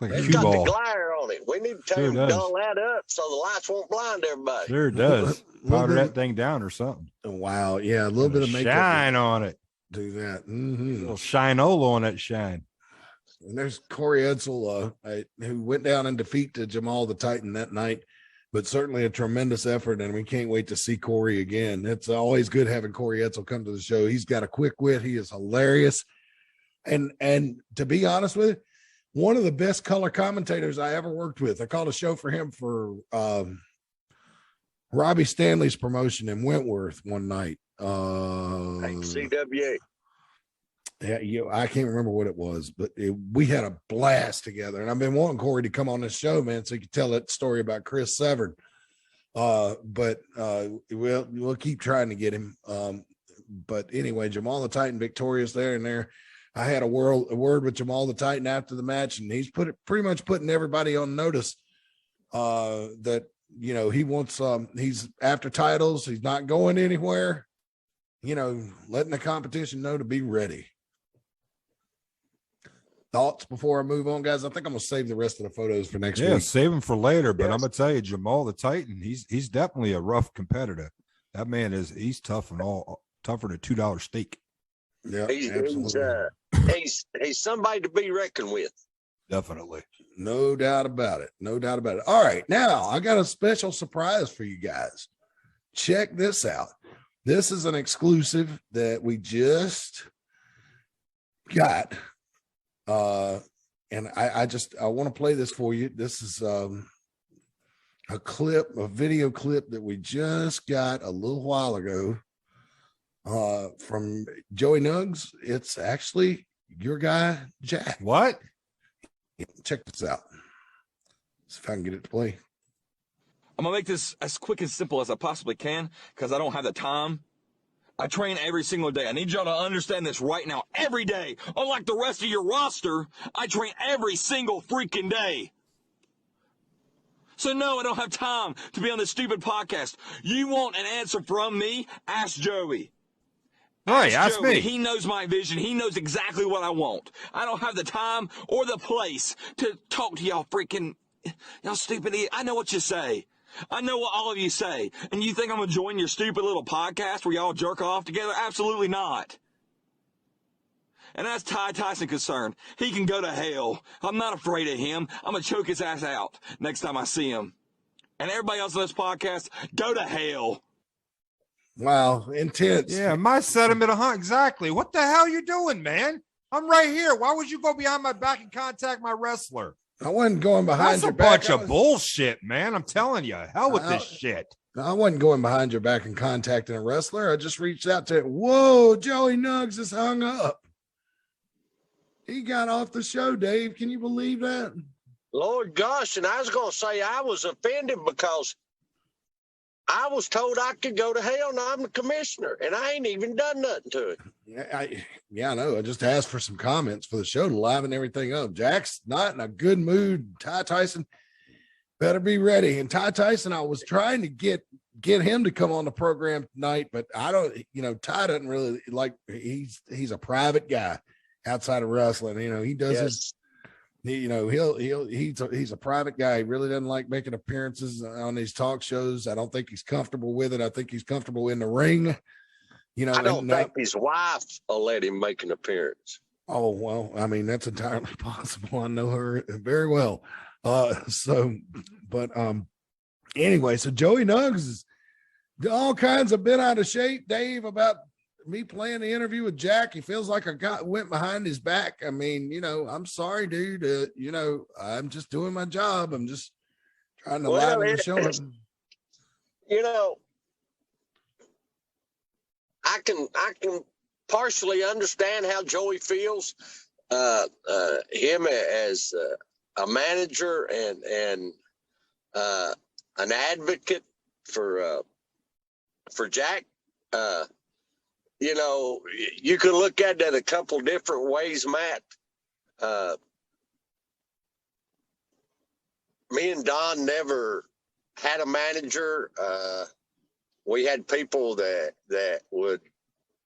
Like a He's cue got ball. the glare on it. We need to Sure does. dull that up so the lights won't blind everybody. Sure does. Powder that thing down or something. Wow. Yeah. A little bit of makeup. Shine on it. Do that. A little shine-ola on that shine. And there's Corey Edsel, who went down in defeat to Jamal the Titan that night, but certainly a tremendous effort. And we can't wait to see Corey again. It's always good having Corey Edsel come to the show. He's got a quick wit. He is hilarious. And to be honest with you, one of the best color commentators I ever worked with. I called a show for him for Robbie Stanley's promotion in Wentworth one night. CWA. Yeah, I can't remember what it was, but we had a blast together. And I've been wanting Corey to come on this show, man, so he could tell that story about Chris Severn. But we'll keep trying to get him. But anyway, Jamal the Titan victorious there and there. I had a word with Jamal the Titan after the match, and he's pretty much putting everybody on notice that, you know, he wants he's after titles, he's not going anywhere, you know, letting the competition know to be ready. Thoughts before I move on, guys? I think I'm gonna save the rest of the photos for next week. Yeah, save them for later. But I'm gonna tell you, Jamal the Titan, he's definitely a rough competitor. That man he's tough and all tougher than $2 steak. Yeah, absolutely. He's somebody to be reckoned with. Definitely. No doubt about it. No doubt about it. All right. Now I got a special surprise for you guys. Check this out. This is an exclusive that we just got. And I want to play this for you. This is a video clip that we just got a little while ago from Joey Nuggs. It's actually your guy, Jack. What? Check this out. See if I can get it to play. I'm gonna make this as quick and simple as I possibly can because I don't have the time. I train every single day. I need y'all to understand this right now. Every day. Unlike the rest of your roster, I train every single freaking day. So no, I don't have time to be on this stupid podcast. You want an answer from me? Ask Joey. Right, ask Joey. me. He knows my vision. He knows exactly what I want. I don't have the time or the place to talk to y'all stupid idiot. I know what you say. I know what all of you say. And you think I'm going to join your stupid little podcast where y'all jerk off together? Absolutely not. And as Ty Tyson concerned, he can go to hell. I'm not afraid of him. I'm going to choke his ass out next time I see him. And everybody else on this podcast, go to hell. Wow, intense. Yeah, my sentiment, exactly. What the hell you doing, man? I'm right here. Why would you go behind my back and contact my wrestler? I wasn't going behind That's your a back. bunch of bullshit, man. I'm telling you. Hell with this shit. I wasn't going behind your back and contacting a wrestler. I just reached out to it. Whoa, Joey Nuggs is hung up. He got off the show, Dave. Can you believe that? Lord gosh, and I was going to say I was offended because I was told I could go to hell and I'm the commissioner, and I ain't even done nothing to it. Yeah, I know. I just asked for some comments for the show to liven everything up. Jack's not in a good mood. Ty Tyson better be ready. And Ty Tyson, I was trying to get him to come on the program tonight, but I don't, Ty doesn't really like, he's a private guy outside of wrestling. He does his, he's a private guy. He really doesn't like making appearances on these talk shows. I don't think he's comfortable with it. I think he's comfortable in the ring. I don't think his wife will let him make an appearance. Oh, well, I mean, that's entirely possible. I know her very well. Anyway, so Joey Nuggs is all kinds of been out of shape, Dave, about me playing the interview with Jack. He feels like I went behind his back. I mean, I'm sorry, dude. I'm just doing my job. I'm just trying to liven the show up. I can partially understand how Joey feels. Him as a manager and an advocate for Jack. You can look at that a couple different ways, Matt. Me and Don never had a manager. we had people that would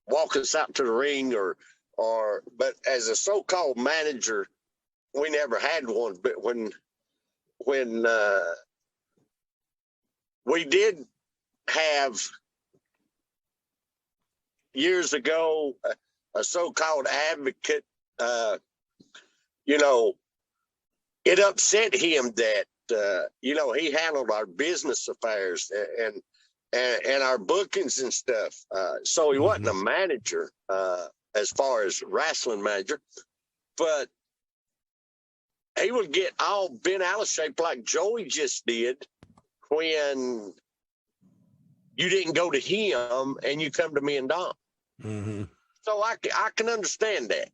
walk us out to the ring but as a so-called manager, we never had one. But when we did have years ago a so-called advocate, it upset him that he handled our business affairs and our bookings and stuff. So he wasn't a manager as far as wrestling manager, but he would get all bent out of shape like Joey just did when you didn't go to him and you come to me and Don. Mm-hmm. So I can understand that.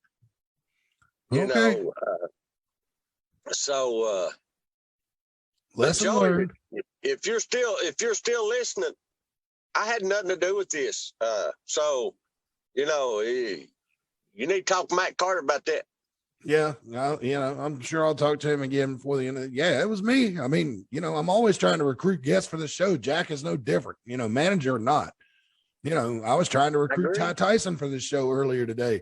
Okay. Lesson Joey, learned. if you're still listening, I had nothing to do with this. So you need to talk to Matt Carter about that. Yeah, I'm sure I'll talk to him again before the end of yeah, it was me. I mean, I'm always trying to recruit guests for the show. Jack is no different, manager or not. I was trying to recruit Ty Tyson for this show earlier today.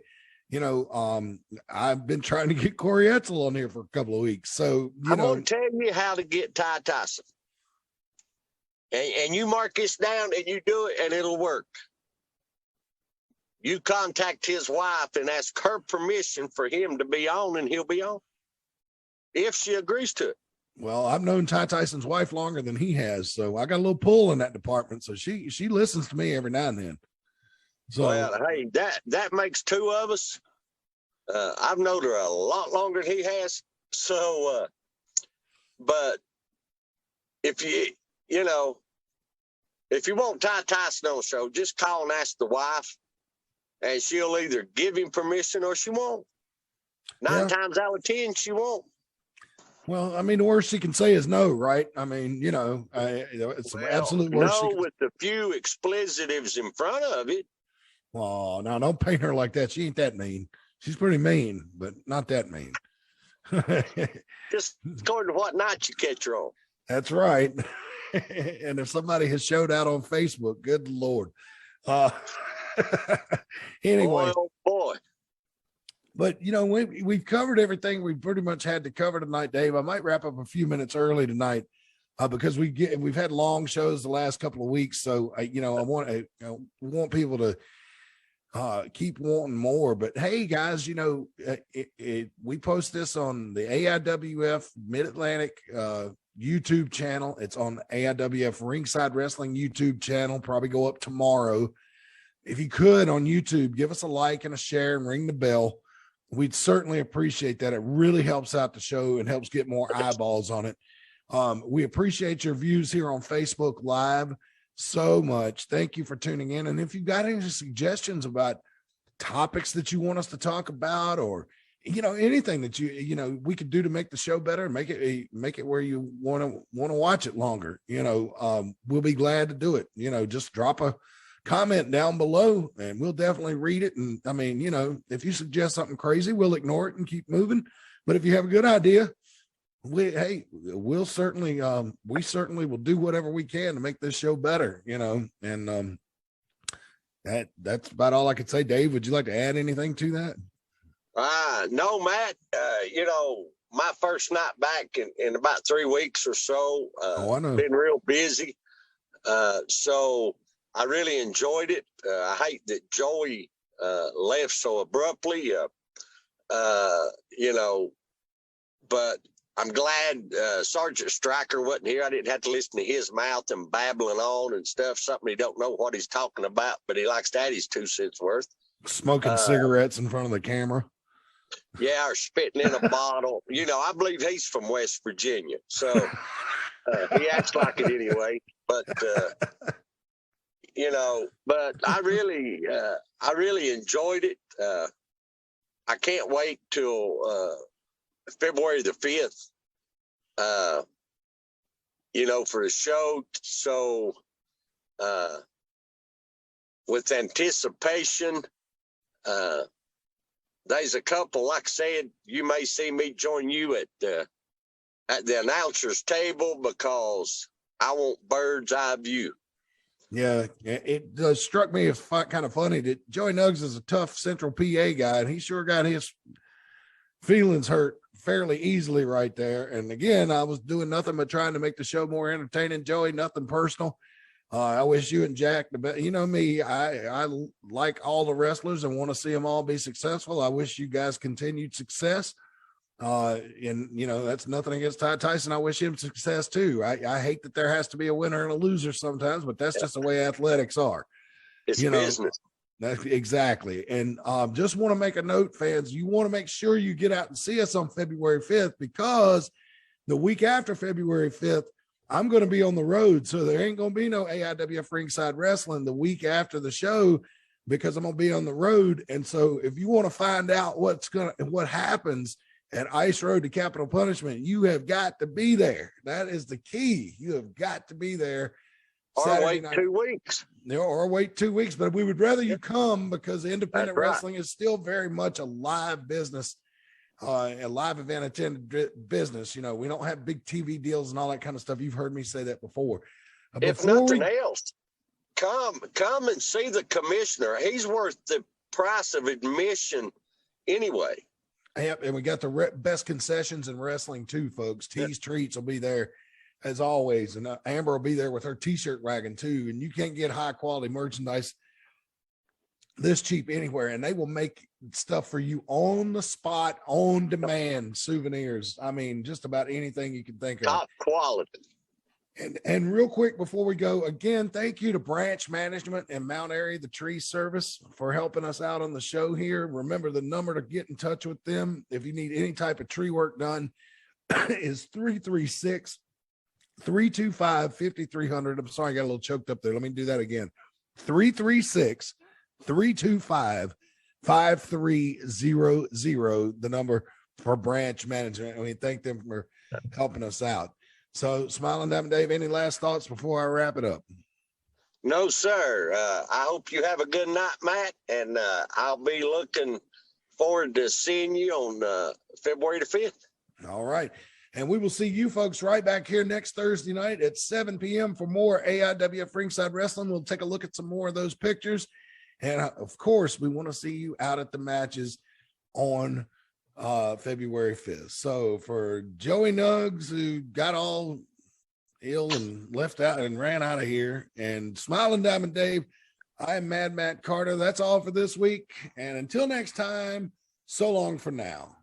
I've been trying to get Corey Etzel on here for a couple of weeks. So, I'm going to tell you how to get Ty Tyson. And you mark this down and you do it and it'll work. You contact his wife and ask her permission for him to be on, and he'll be on if she agrees to it. Well, I've known Ty Tyson's wife longer than he has, so I got a little pull in that department. So she listens to me every now and then. So, well, hey, that makes two of us. I've known her a lot longer than he has. So, but if you want Ty Tyson on the show, just call and ask the wife. And she'll either give him permission or she won't. Nine times out of 10, she won't. Well, I mean, the worst she can say is no, right? I mean, it's the absolute worst. No, with a few explicitives in front of it. Oh, now don't paint her like that. She ain't that mean. She's pretty mean, but not that mean. Just according to what night you catch her on. That's right. And if somebody has showed out on Facebook, good Lord. Anyway, boy. But we've covered everything we pretty much had to cover tonight, Dave. I might wrap up a few minutes early tonight because we've had long shows the last couple of weeks. So I want people to keep wanting more. But hey, guys, we post this on the AIWF Mid-Atlantic YouTube channel. It's on the AIWF Ringside Wrestling YouTube channel. Probably go up tomorrow. If you could on YouTube, give us a like and a share and ring the bell. We'd certainly appreciate that. It really helps out the show and helps get more eyeballs on it. We appreciate your views here on Facebook Live so much. Thank you for tuning in. And if you've got any suggestions about topics that you want us to talk about, or anything that we could do to make the show better and make it where you want to watch it longer, we'll be glad to do it. Just drop a comment down below and we'll definitely read it. And I mean, if you suggest something crazy, we'll ignore it and keep moving. But if you have a good idea, we'll certainly will do whatever we can to make this show better, and that's about all I could say. Dave, would you like to add anything to that? No, Matt, my first night back in about 3 weeks or so, I know. Been real busy. So I really enjoyed it. I hate that Joey left so abruptly, but I'm glad Sergeant Stryker wasn't here. I didn't have to listen to his mouth and babbling on and stuff, something he don't know what he's talking about, but he likes to add his 2 cents worth. Smoking cigarettes in front of the camera. Yeah, or spitting in a bottle. I believe he's from West Virginia, so he acts like it anyway. But but I really enjoyed it. I can't wait till February the 5th, for the show. So with anticipation, there's a couple, like I said, you may see me join you at the announcer's table because I want bird's eye view. Yeah, it does struck me as kind of funny that Joey Nuggs is a tough Central PA guy, and he sure got his feelings hurt fairly easily right there. And again, I was doing nothing but trying to make the show more entertaining. Joey, nothing personal. I wish you and Jack the best. You know me, I like all the wrestlers and want to see them all be successful. I wish you guys continued success. And you know, that's nothing against Ty Tyson. I wish him success too. I hate that there has to be a winner and a loser sometimes, but that's just the way athletics are. It's business. That's exactly. And just want to make a note, fans, you want to make sure you get out and see us on February 5th, because the week after February 5th, I'm going to be on the road. So there ain't going to be no AIWF Ringside Wrestling the week after the show, because I'm going to be on the road. And so if you want to find out what happens at Ice Road to Capital Punishment, you have got to be there. That is the key. You have got to be there. Or wait 2 weeks. Or wait 2 weeks. But we would rather you come, because independent wrestling is still very much a live business, a live event attended business. You know, we don't have big TV deals and all that kind of stuff. You've heard me say that before. If nothing else, come and see the commissioner. He's worth the price of admission anyway. Yep, and we got the best concessions in wrestling too, folks. Tees Treats will be there as always, and Amber will be there with her t-shirt wagon too. And you can't get high quality merchandise this cheap anywhere, and they will make stuff for you on the spot, on demand, souvenirs. I mean, just about anything you can think of. Top quality. And real quick before we go, again, thank you to Branch Management and Mount Airy, the tree service, for helping us out on the show here. Remember, the number to get in touch with them if you need any type of tree work done is 336-325-5300. I'm sorry, I got a little choked up there. Let me do that again. 336-325-5300, the number for Branch Management. And we thank them for helping us out. So, Smiling Diamond Dave, any last thoughts before I wrap it up? No, sir. I hope you have a good night, Matt, and I'll be looking forward to seeing you on February the 5th. All right. And we will see you folks right back here next Thursday night at 7 p.m. for more AIWF Ringside Wrestling. We'll take a look at some more of those pictures. And, of course, we want to see you out at the matches on February 5th. So for Joey Nuggs, who got all ill and left out and ran out of here, and Smiling Diamond Dave, I am Mad Matt Carter. That's all for this week. And until next time, so long for now.